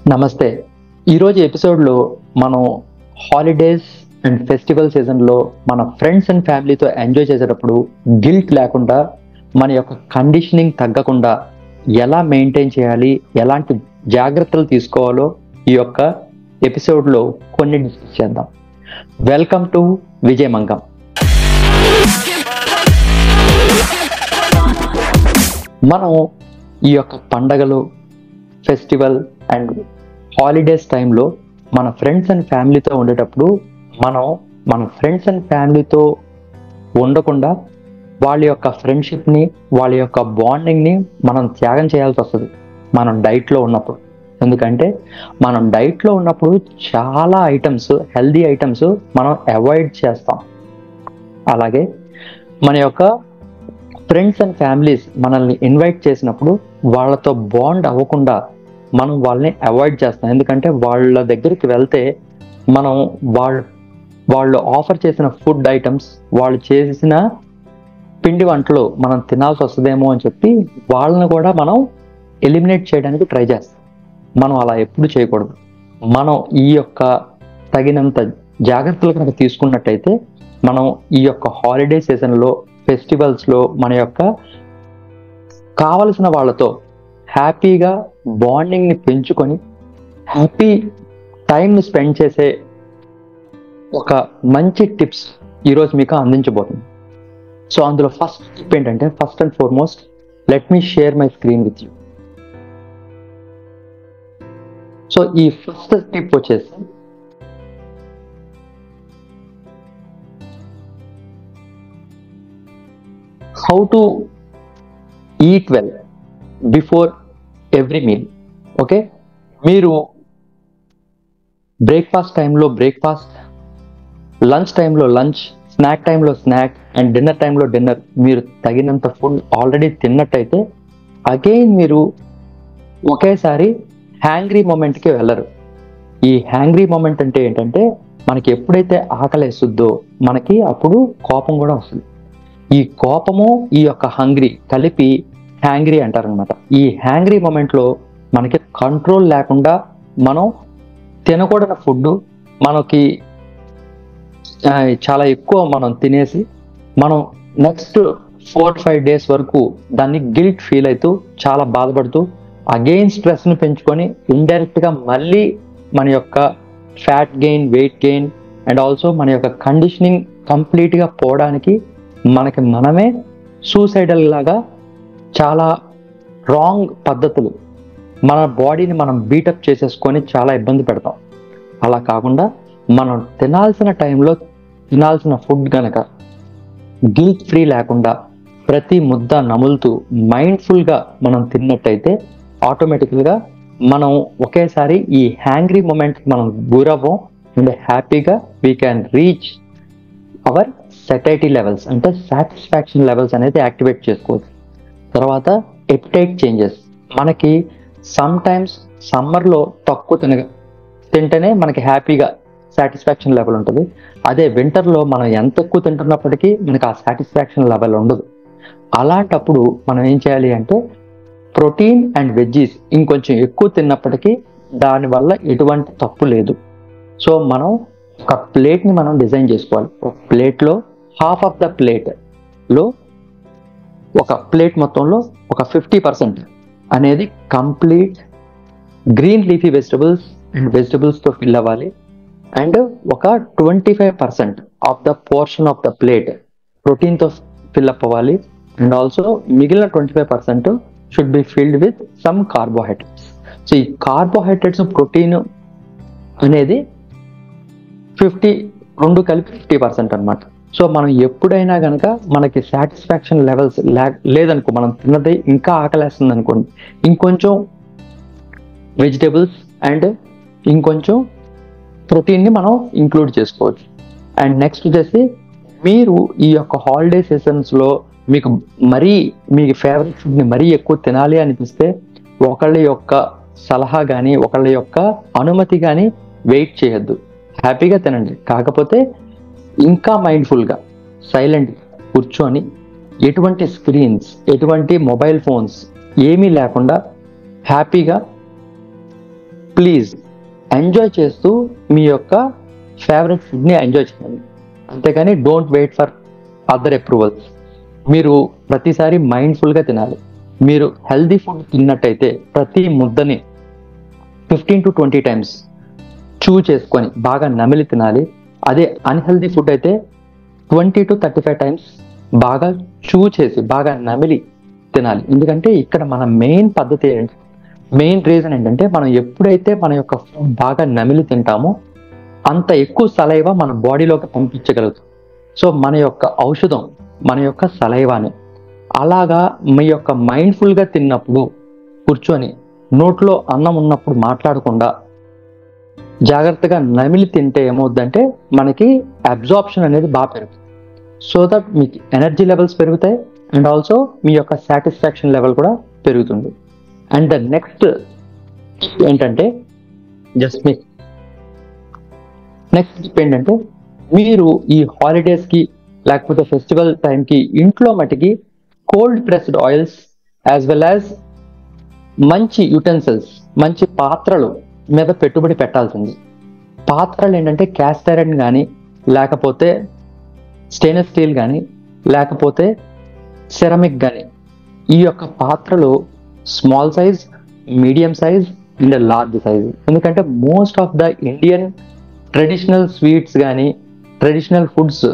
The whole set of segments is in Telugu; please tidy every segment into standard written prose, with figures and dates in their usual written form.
నమస్తే. ఈరోజు ఎపిసోడ్లో మనం హాలిడేస్ అండ్ ఫెస్టివల్ సీజన్లో మన ఫ్రెండ్స్ అండ్ ఫ్యామిలీతో ఎంజాయ్ చేసేటప్పుడు గిల్ట్ లేకుండా మన యొక్క కండిషనింగ్ తగ్గకుండా ఎలా మెయింటైన్ చేయాలి, ఎలాంటి జాగ్రత్తలు తీసుకోవాలో ఈ యొక్క ఎపిసోడ్లో కొన్ని డిస్కస్ చేద్దాం. Welcome to Vijayamangam. మనం ఈ యొక్క పండగలు, ఫెస్టివల్ అండ్ హాలిడేస్ టైంలో మన ఫ్రెండ్స్ అండ్ ఫ్యామిలీతో ఉండేటప్పుడు మన ఫ్రెండ్స్ అండ్ ఫ్యామిలీతో ఉండకుండా వాళ్ళ యొక్క ఫ్రెండ్షిప్ని, వాళ్ళ యొక్క బాండింగ్ని మనం త్యాగం చేయాల్సి వస్తుంది మనం డైట్లో ఉన్నప్పుడు. ఎందుకంటే మనం డైట్లో ఉన్నప్పుడు చాలా ఐటమ్స్, హెల్దీ ఐటమ్స్ మనం అవాయిడ్ చేస్తాం. అలాగే మన యొక్క ఫ్రెండ్స్ అండ్ ఫ్యామిలీస్ మనల్ని ఇన్వైట్ చేసినప్పుడు వాళ్ళతో బాండ్ అవ్వకుండా మనం వాళ్ళని అవాయిడ్ చేస్తాం. ఎందుకంటే వాళ్ళ దగ్గరికి వెళ్తే మనం వాళ్ళు ఆఫర్ చేసిన ఫుడ్ ఐటమ్స్, వాళ్ళు చేసిన పిండి వంటలు మనం తినాల్సి వస్తుందేమో అని చెప్పి వాళ్ళని కూడా మనం ఎలిమినేట్ చేయడానికి ట్రై చేస్తాం. మనం అలా ఎప్పుడు చేయకూడదు. మనం ఈ యొక్క తగినంత జాగ్రత్తలు కనుక తీసుకున్నట్టయితే మనం ఈ యొక్క హాలిడే సీజన్లో, ఫెస్టివల్స్లో మన యొక్క కావలసిన వాళ్ళతో హ్యాపీగా బాండింగ్ని పెంచుకొని హ్యాపీ టైంని స్పెండ్ చేసే ఒక మంచి టిప్స్ ఈరోజు మీకు అందించబోతుంది. సో అందులో ఫస్ట్ టిప్ ఏంటంటే, first and foremost, let me share my screen with you. So ఈ ఫస్ట్ టిప్ వచ్చేసి how to eat well before every meal. Okay, మీరు బ్రేక్ఫాస్ట్ టైంలో బ్రేక్ఫాస్ట్, లంచ్ టైంలో లంచ్, స్నాక్ టైంలో స్నాక్ అండ్ డిన్నర్ టైంలో డిన్నర్ మీరు తగినంత ఫుడ్ ఆల్రెడీ తిన్నట్టయితే అగైన్ మీరు ఒకేసారి హ్యాంగ్రీ మూమెంట్కి వెళ్ళరు. ఈ హ్యాంగ్రీ మూమెంట్ అంటే ఏంటంటే, మనకి ఎప్పుడైతే ఆకలి వేస్తుందో మనకి అప్పుడు కోపం కూడా వస్తుంది. ఈ కోపము, ఈ యొక్క హంగ్రీ కలిపి హ్యాంగ్రీ అంటారనమాట. ఈ హ్యాంగ్రీ మూమెంట్లో మనకి కంట్రోల్ లేకుండా మనం తినకూడని ఫుడ్ మనకి చాలా ఎక్కువ మనం తినేసి మనం నెక్స్ట్ 4-5 days వరకు దాన్ని గిల్ట్ ఫీల్ అవుతూ చాలా బాధపడుతూ అగైన్ స్ట్రెస్ని పెంచుకొని ఇండైరెక్ట్గా మళ్ళీ మన యొక్క fat gain, weight gain and also మన యొక్క కండిషనింగ్ కంప్లీట్గా పోవడానికి మనకి మనమే సూసైడల్ లాగా చాలా రాంగ్ పద్ధతులు, మన బాడీని మనం బీటప్ చేసేసుకొని చాలా ఇబ్బంది పెడతాం. అలా కాకుండా మనం తినాల్సిన టైంలో తినాల్సిన ఫుడ్ కనుక గిల్ట్ ఫ్రీ లేకుండా ప్రతి ముద్ద నములుతూ మైండ్ఫుల్గా మనం తిన్నట్టయితే ఆటోమేటిక్గా మనం ఒకేసారి ఈ హ్యాంగ్రీ మూమెంట్ మనం గురవ్వం అండ్ హ్యాపీగా we can reach our సెటైటీ levels, అంటే సాటిస్ఫాక్షన్ లెవెల్స్ అనేది యాక్టివేట్ చేసుకోవచ్చు. తర్వాత ఎపిటైట్ చేంజెస్. మనకి సమ్ టైమ్స్ సమ్మర్లో తక్కువ తింటేనే మనకి హ్యాపీగా సాటిస్ఫాక్షన్ లెవెల్ ఉంటుంది. అదే వింటర్లో మనం ఎంత ఎక్కువ తింటున్నప్పటికీ మనకి ఆ సాటిస్ఫాక్షన్ లెవెల్ ఉండదు. అలాంటప్పుడు మనం ఏం చేయాలి అంటే, ప్రోటీన్ అండ్ వెజ్జీస్ ఇంకొంచెం ఎక్కువ తిన్నప్పటికీ దానివల్ల ఎటువంటి తప్పు లేదు. సో మనం ఒక ప్లేట్ని మనం డిజైన్ చేసుకోవాలి. ఒక ప్లేట్లో హాఫ్ ఆఫ్ ద ప్లేట్లో, ఒక ప్లేట్ మొత్తంలో ఒక 50% అనేది complete green leafy vegetables and వెజిటబుల్స్తో ఫిల్ అవ్వాలి. అండ్ ఒక 25% of the portion of the plate ప్రోటీన్తో ఫిల్ అప్ అవ్వాలి. అండ్ ఆల్సో మిగిలిన 25% should be filled with some carbohydrates. So ఈ కార్బోహైడ్రేట్స్, ప్రోటీన్ అనేది 2 కలిపి 50% అనమాట. సో మనం ఎప్పుడైనా కనుక మనకి సాటిస్ఫాక్షన్ లెవెల్స్ లేదనుకో, మనం తిన్నది ఇంకా ఆకలేస్తుంది అనుకోండి, ఇంకొంచెం వెజిటేబుల్స్ అండ్ ఇంకొంచెం ప్రోటీన్ని మనం ఇంక్లూడ్ చేసుకోవచ్చు. అండ్ నెక్స్ట్ వచ్చేసి, మీరు ఈ యొక్క హాలిడే సెషన్స్లో మీకు మీ ఫేవరెట్ ఫుడ్ని మరీ ఎక్కువ తినాలి అనిపిస్తే ఒకళ్ళ యొక్క సలహా కానీ ఒకళ్ళ యొక్క అనుమతి కానీ వెయిట్ చేయొద్దు. హ్యాపీగా తినండి. కాకపోతే ఇంకా మైండ్ఫుల్గా సైలెంట్ కూర్చొని ఎటువంటి స్క్రీన్స్, ఎటువంటి మొబైల్ ఫోన్స్ ఏమీ లేకుండా హ్యాపీగా ప్లీజ్ ఎంజాయ్ చేస్తూ మీ యొక్క ఫేవరెట్ ఫుడ్ని ఎంజాయ్ చేయండి. అంతేకాని don't wait for other approvals. మీరు ప్రతిసారి మైండ్ఫుల్గా తినాలి. మీరు హెల్దీ ఫుడ్ తిన్నట్టయితే ప్రతి ముద్దని 15 to 20 times చూ చేసుకొని బాగా నమిలి తినాలి. అదే అన్హెల్దీ ఫుడ్ అయితే 20 to 35 times బాగా చూ చేసి బాగా నమిలి తినాలి. ఎందుకంటే ఇక్కడ మన మెయిన్ పద్ధతి మెయిన్ రీజన్ ఏంటంటే మనం ఎప్పుడైతే మన యొక్క ఫుడ్ బాగా నమిలి తింటామో అంత ఎక్కువ సలైవా మన బాడీలోకి పంపించగలుగుతాం. సో మన యొక్క ఔషధం మన యొక్క సలైవానే. అలాగా మీ యొక్క మైండ్ఫుల్గా తిన్నప్పుడు కూర్చొని నోట్లో అన్నం ఉన్నప్పుడు మాట్లాడకుండా జాగ్రత్తగా నమిలి తింటే ఏమవుద్దంటే మనకి అబ్జార్ప్షన్ అనేది బాగా పెరుగుతుంది. సో దట్ మీకు ఎనర్జీ లెవెల్స్ పెరుగుతాయి అండ్ ఆల్సో మీ యొక్క సాటిస్ఫాక్షన్ లెవెల్ కూడా పెరుగుతుంది. అండ్ ద నెక్స్ట్ ఏంటంటే నెక్స్ట్ టిప్ ఏంటంటే మీరు ఈ హాలిడేస్కి లేకపోతే ఫెస్టివల్ టైంకి ఇంట్లో మటుకి cold pressed oils as well as మంచి యుటెన్సిల్స్ మంచి పాత్రలు మీద పెట్టుబడి పెట్టాల్సింది. పాత్రలు ఏంటంటే క్యాస్ట్ ఐరన్ కానీ లేకపోతే స్టెయిన్లెస్ స్టీల్ కానీ లేకపోతే సెరమిక్ కానీ ఈ యొక్క పాత్రలు small size, medium size and large size. ఎందుకంటే most of the Indian traditional sweets కానీ ట్రెడిషనల్ ఫుడ్స్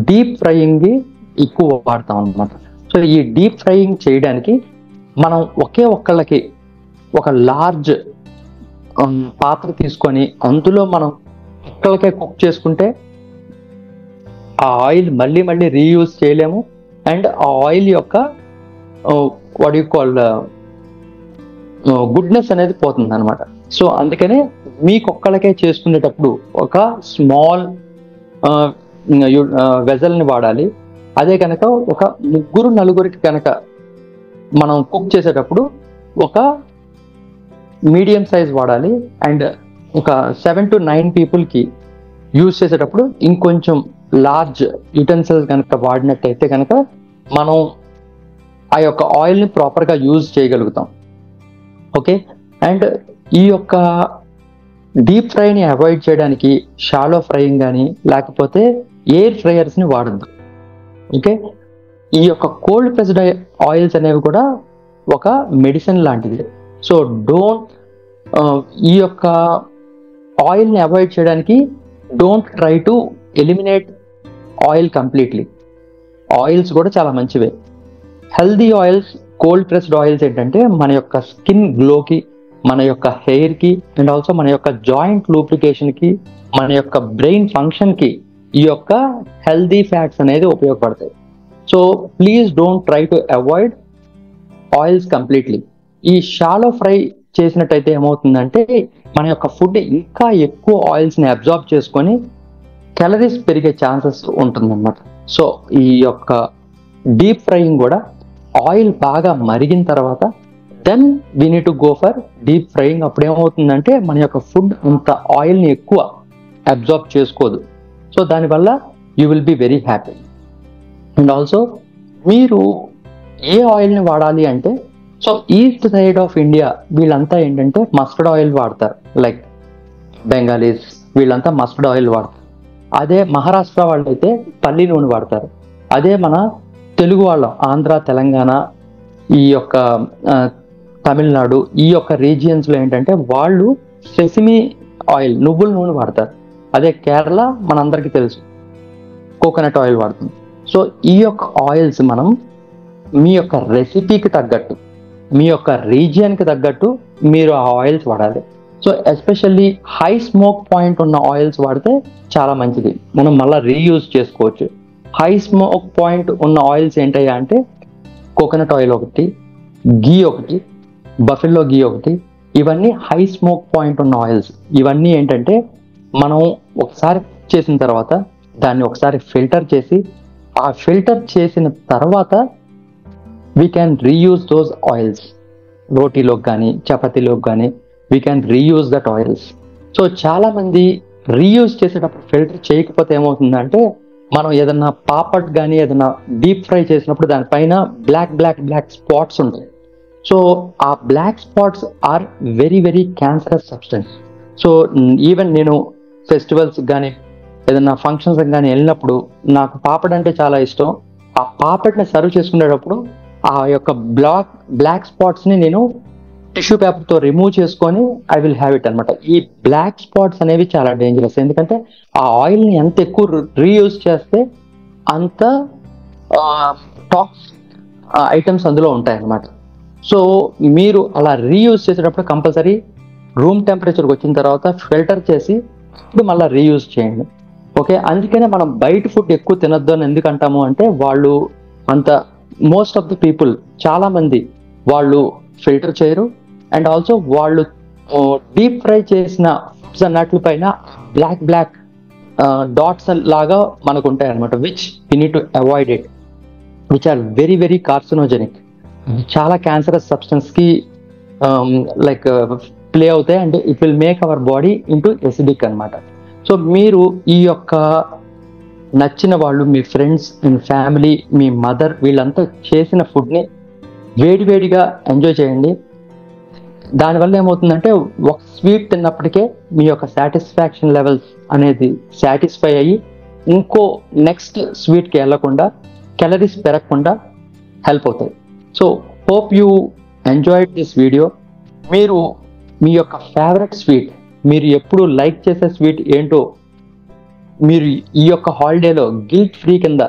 డీప్ ఫ్రైయింగ్కి ఎక్కువ వాడతాం అన్నమాట. సో ఈ డీప్ ఫ్రైయింగ్ చేయడానికి మనం ఒక్కళ్ళకి ఒక లార్జ్ పాత్ర తీసుకొని అందులో మనం ఒక్కళ్ళకే కుక్ చేసుకుంటే ఆ ఆయిల్ మళ్ళీ మళ్ళీ రీయూజ్ చేయలేము అండ్ ఆ ఆయిల్ యొక్క వాట్ యు కాల్ గుడ్నెస్ అనేది పోతుంది అనమాట. సో అందుకనే మీకు ఒక్కళ్ళకే చేసుకునేటప్పుడు ఒక స్మాల్ వెజల్ని వాడాలి. అదే కనుక ఒక 3-4 కనుక మనం కుక్ చేసేటప్పుడు ఒక మీడియం సైజ్ వాడాలి. అండ్ ఒక 7 to 9 పీపుల్కి యూజ్ చేసేటప్పుడు ఇంకొంచెం లార్జ్ యుటెన్సిల్స్ కనుక వాడినట్టయితే కనుక మనం ఆ యొక్క ఆయిల్ని ప్రాపర్గా యూజ్ చేయగలుగుతాం. ఓకే. అండ్ ఈ యొక్క డీప్ ఫ్రైని అవాయిడ్ చేయడానికి షాలో ఫ్రైయింగ్ కానీ లేకపోతే ఎయిర్ ఫ్రైయర్స్ని వాడద్దు. ఓకే. ఈ యొక్క కోల్డ్ ప్రెస్డ్ ఆయిల్స్ అనేవి కూడా ఒక మెడిసిన్ లాంటిది. సో డోంట్ ఈ యొక్క ఆయిల్ని అవాయిడ్ చేయడానికి don't try to eliminate oil completely. Oils కూడా చాలా మంచివే. Healthy oils, cold pressed oils ఏంటంటే మన యొక్క స్కిన్ గ్లోకి, మన యొక్క హెయిర్కి అండ్ ఆల్సో మన యొక్క జాయింట్ లూబ్రికేషన్కి, మన యొక్క బ్రెయిన్ ఫంక్షన్కి ఈ యొక్క హెల్దీ ఫ్యాట్స్ అనేది ఉపయోగపడతాయి. So please don't try to avoid oils completely. ఈ షాలో ఫ్రై చేసినట్టయితే ఏమవుతుందంటే మన యొక్క ఫుడ్ ఇంకా ఎక్కువ ఆయిల్స్ని అబ్జార్బ్ చేసుకొని క్యాలరీస్ పెరిగే ఛాన్సెస్ ఉంటుందన్నమాట. సో ఈ యొక్క డీప్ ఫ్రైయింగ్ కూడా ఆయిల్ బాగా మరిగిన తర్వాత then we need to go for deep frying. అప్పుడు ఏమవుతుందంటే మన యొక్క ఫుడ్ అంత ఆయిల్ని ఎక్కువ అబ్జార్బ్ చేసుకోదు. సో దానివల్ల you will be very happy. And also మీరు ఏ ఆయిల్ని వాడాలి అంటే, so east side of India వీళ్ళంతా ఏంటంటే మస్టర్డ్ ఆయిల్ వాడతారు. లైక్ బెంగాలీస్ వీళ్ళంతా మస్టర్డ్ ఆయిల్ వాడతారు. అదే మహారాష్ట్ర వాళ్ళు అయితే పల్లి నూనె వాడతారు. అదే మన తెలుగు వాళ్ళం ఆంధ్ర, తెలంగాణ, ఈ యొక్క తమిళనాడు ఈ యొక్క రీజియన్స్లో ఏంటంటే వాళ్ళు సెసిమి ఆయిల్, నువ్వుల నూనె వాడతారు. అదే కేరళ మనందరికీ తెలుసు కోకోనట్ ఆయిల్ వాడుతుంది. సో ఈ యొక్క ఆయిల్స్ మనం మీ యొక్క రెసిపీకి తగ్గట్టు, మీ యొక్క రీజియన్కి తగ్గట్టు మీరు ఆ ఆయిల్స్ వాడాలి. So especially high smoke point ఉన్న ఆయిల్స్ వాడితే చాలా మంచిది. మనం మళ్ళీ రీయూజ్ చేసుకోవచ్చు. హై స్మోక్ పాయింట్ ఉన్న ఆయిల్స్ ఏంటయ్యా అంటే కోకోనట్ ఆయిల్ ఒకటి, గీ ఒకటి, బఫెల్లో గీ ఒకటి, ఇవన్నీ హై స్మోక్ పాయింట్ ఉన్న ఆయిల్స్. ఇవన్నీ ఏంటంటే మనం ఒకసారి చేసిన తర్వాత దాన్ని ఒకసారి ఫిల్టర్ చేసి, ఆ ఫిల్టర్ చేసిన తర్వాత we can reuse those oils. రోటీలోకి కానీ చపాతీలోకి కానీ we can reuse that oils. So చాలామంది రీయూజ్ చేసేటప్పుడు ఫిల్టర్ చేయకపోతే ఏమవుతుందంటే మనం ఏదన్నా పాపడ్ కానీ ఏదన్నా డీప్ ఫ్రై చేసినప్పుడు దానిపైన బ్లాక్ స్పాట్స్ ఉంటాయి. సో ఆ black spots are very very cancerous substance. So even నేను ఫెస్టివల్స్ కానీ ఏదైనా ఫంక్షన్స్ కానీ వెళ్ళినప్పుడు నాకు పాపడ్ అంటే చాలా ఇష్టం. ఆ పాపడ్ని సర్వ్ చేసుకునేటప్పుడు ఆ యొక్క బ్లాక్ స్పాట్స్ని నేను టిష్యూ పేపర్తో రిమూవ్ చేసుకొని ఐ విల్ హ్యావ్ ఇట్ అనమాట. ఈ బ్లాక్ స్పాట్స్ అనేవి చాలా డేంజరస్, ఎందుకంటే ఆ ఆయిల్ని ఎంత ఎక్కువ రీయూజ్ చేస్తే అంత టాక్సిక్ ఐటమ్స్ అందులో ఉంటాయి అన్నమాట. సో మీరు అలా రీయూజ్ చేసేటప్పుడు కంపల్సరీ రూమ్ టెంపరేచర్కి వచ్చిన తర్వాత ఫిల్టర్ చేసి ఇప్పుడు మళ్ళీ రీయూజ్ చేయండి. ఓకే, అందుకనే మనం బయట ఫుడ్ ఎక్కువ తినొద్దు అని ఎందుకు అంటాము అంటే వాళ్ళు అంత మోస్ట్ ఆఫ్ ది పీపుల్ చాలా మంది వాళ్ళు ఫిల్టర్ చేయరు. అండ్ ఆల్సో వాళ్ళు డీప్ ఫ్రై చేసిన ఫుడ్స్ అన్నట్ల పైన బ్లాక్ డాట్స్ లాగా మనకు ఉంటాయి అనమాట, which we need to avoid it, which are very very carcinogenic. చాలా క్యాన్సరస్ సబ్స్టెన్స్ కి లైక్ ప్లే అవుతాయి and it will make our body into acidic అనమాట. సో మీరు ఈ యొక్క నచ్చిన వాళ్ళు, మీ ఫ్రెండ్స్ అండ్ ఫ్యామిలీ, మీ మదర్ వీళ్ళంతా చేసిన ఫుడ్ని వేడివేడిగా ఎంజాయ్ చేయండి. దానివల్ల ఏమవుతుందంటే ఒక స్వీట్ తిన్నప్పటికే మీ యొక్క సాటిస్ఫాక్షన్ లెవెల్స్ అనేది సాటిస్ఫై అయ్యి ఇంకో నెక్స్ట్ స్వీట్కి వెళ్ళకుండా క్యాలరీస్ పెరగకుండా హెల్ప్ అవుతాయి. So hope you enjoyed this video. మీరు మీ యొక్క ఫేవరెట్ స్వీట్, మీరు ఎప్పుడు లైక్ చేసే స్వీట్ ఏంటో మీరు ఈ యొక్క హాలిడేలో గిల్ట్ ఫ్రీ కింద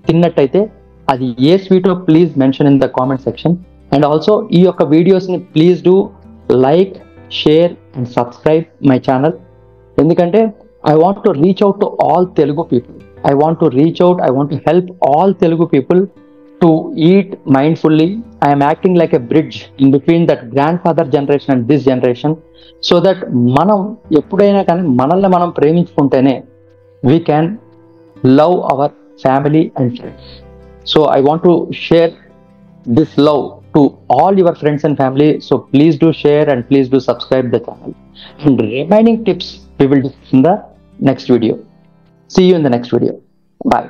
తిన్నట్టయితే అది ఏ స్వీటో please mention in the comment section. And also ఈ యొక్క వీడియోస్ని please do like, share and subscribe my channel. ఎందుకంటే I want to reach out to all Telugu people. I want to help all Telugu people to eat mindfully. I am acting like a bridge in between that grandfather generation and this generation, so that మనం ఎప్పుడైనా కానీ మనల్ని మనం ప్రేమించుకుంటేనే we can love our family and friends. So I want to share this love to all your friends and family. So please do share and please do subscribe the channel. And remaining tips we will discuss in the next video. See you in the next video. Bye.